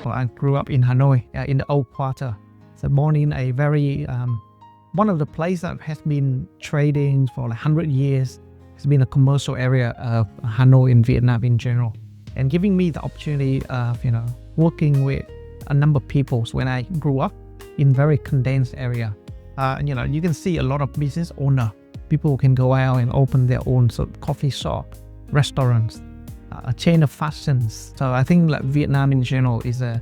Well, I grew up in Hanoi, in the old quarter. So born in a very, one of the places that has been trading for like 100 years. It's been a commercial area of Hanoi in Vietnam in general. And giving me the opportunity of, working with a number of people when I grew up in very condensed area. You can see a lot of business owner. People can go out and open their own sort of coffee shop, restaurants, a chain of fashions. So I think like Vietnam in general is a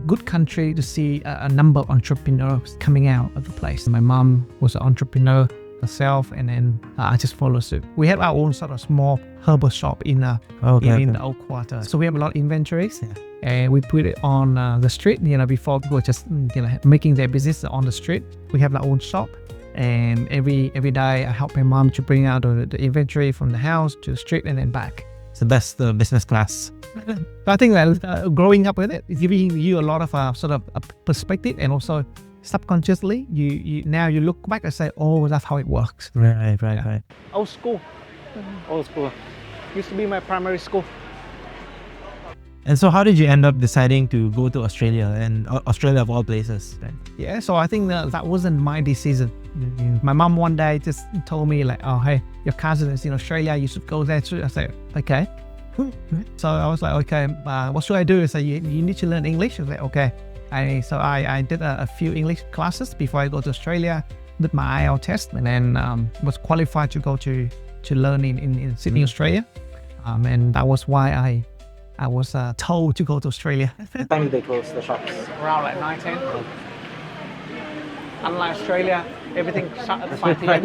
good country to see a number of entrepreneurs coming out of the place. My mom was an entrepreneur herself, and then I just followed suit. We have our own sort of small herbal shop in the old quarter. So we have a lot of inventories, and we put it on the street. Before people just making their business on the street, we have our own shop. And every day I help my mom to bring out the inventory from the house to the street and then back. It's the best business class. So I think that growing up with it is giving you a lot of sort of a perspective, and also subconsciously you now you look back and say, oh, that's how it works. Right. Old school. Used to be my primary school. And so how did you end up deciding to go to Australia, and Australia of all places? Yeah, so I think that wasn't my decision. My mom one day just told me like, oh, hey, your cousin is in Australia, you should go there too. I said, okay. So I was like, okay, what should I do? I said, you need to learn English. I was like, okay. So I did a few English classes before I go to Australia, did my IELTS test, and then was qualified to go to learn in Sydney, Australia. And that was why I was told to go to Australia. When did they close the shops? Around like 9-10. Unlike Australia, everything shut at 5 p.m.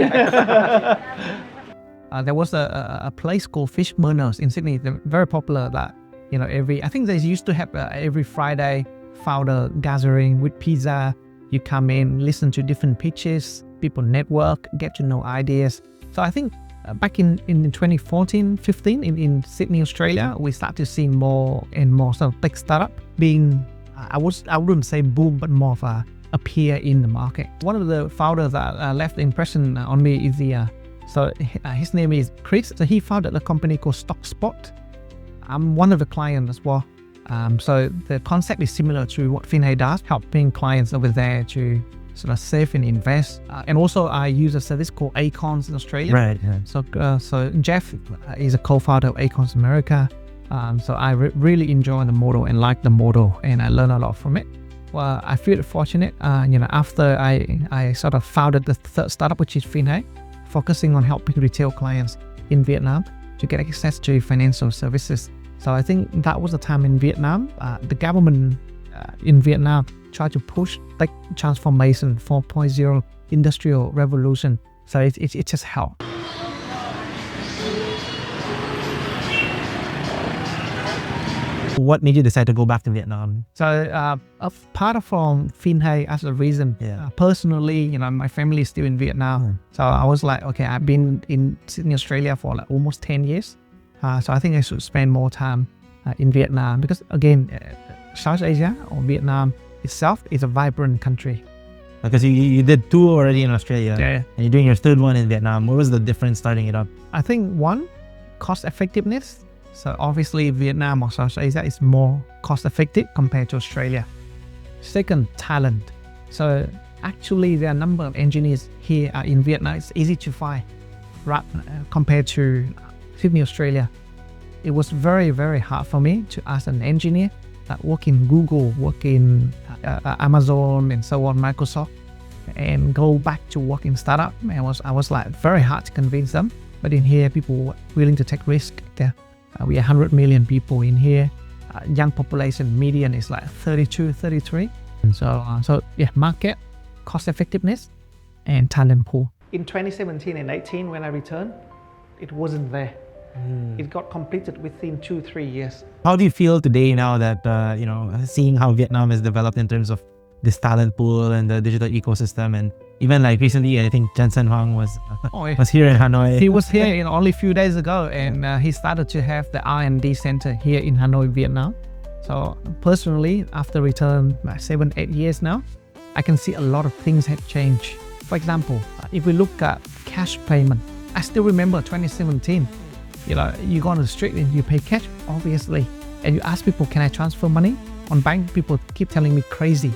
There was a place called Fish Burners in Sydney. They're very popular. That I think they used to have every Friday founder gathering with pizza. You come in, listen to different pitches, people network, get to know ideas. So I think back in 2014-15 in Sydney, Australia, we started to see more and more sort of tech startup being, I wouldn't say boom, but more of a appear in the market. One of the founders that left the impression on me is his name is Chris. So he founded a company called StockSpot. I'm one of the clients as well. So the concept is similar to what Finhay does, helping clients over there to sort of save and invest. And also I use a service called Acorns in Australia. Right. Yeah. So Jeff is a co-founder of Acorns America. So I really enjoy the model and like the model, and I learn a lot from it. Well, I feel fortunate, after I sort of founded the third startup, which is Finhay, focusing on helping retail clients in Vietnam to get access to financial services. So I think that was the time in Vietnam, the government in Vietnam tried to push tech transformation 4.0 industrial revolution. So it just helped. What made you decide to go back to Vietnam? So apart from Finhay as a reason, personally, my family is still in Vietnam. So I was like, okay, I've been in Sydney, Australia for like almost 10 years. So I think I should spend more time in Vietnam, because again, South Asia or Vietnam itself is a vibrant country. Because you did 2 already in Australia, and you're doing your 3rd one in Vietnam. What was the difference starting it up? I think one, cost effectiveness. So obviously Vietnam or South Asia is more cost effective compared to Australia. Second, talent. So actually there are a number of engineers here in Vietnam. It's easy to find compared to Sydney, Australia. It was very, very hard for me to ask an engineer that work in Google, work in Amazon and so on, Microsoft, and go back to work in startup. I was like very hard to convince them. But in here, people were willing to take risk. We are 100 million people in here. Young population, median is like 32, 33. And so market, cost effectiveness, and talent pool. In 2017 and 18, when I returned, it wasn't there. It got completed within 2-3 years. How do you feel today now that, seeing how Vietnam has developed in terms of this talent pool and the digital ecosystem, and even like recently, I think Jensen Huang was here in Hanoi. He was here only a few days ago, and he started to have the R&D center here in Hanoi, Vietnam. So personally, after return 7-8 years now, I can see a lot of things have changed. For example, if we look at cash payment, I still remember 2017. You go on the street and you pay cash, obviously. And you ask people, can I transfer money? On bank, people keep telling me crazy.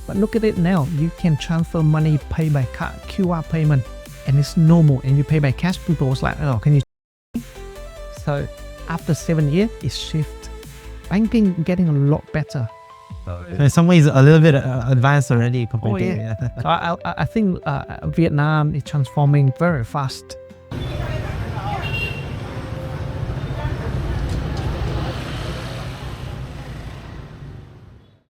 But look at it now. You can transfer money, pay by card, QR payment, and it's normal. And you pay by cash, people was like, oh, can you? So after 7 years, it shifts. Banking getting a lot better. So in some ways, a little bit advanced already compared to. So I think Vietnam is transforming very fast.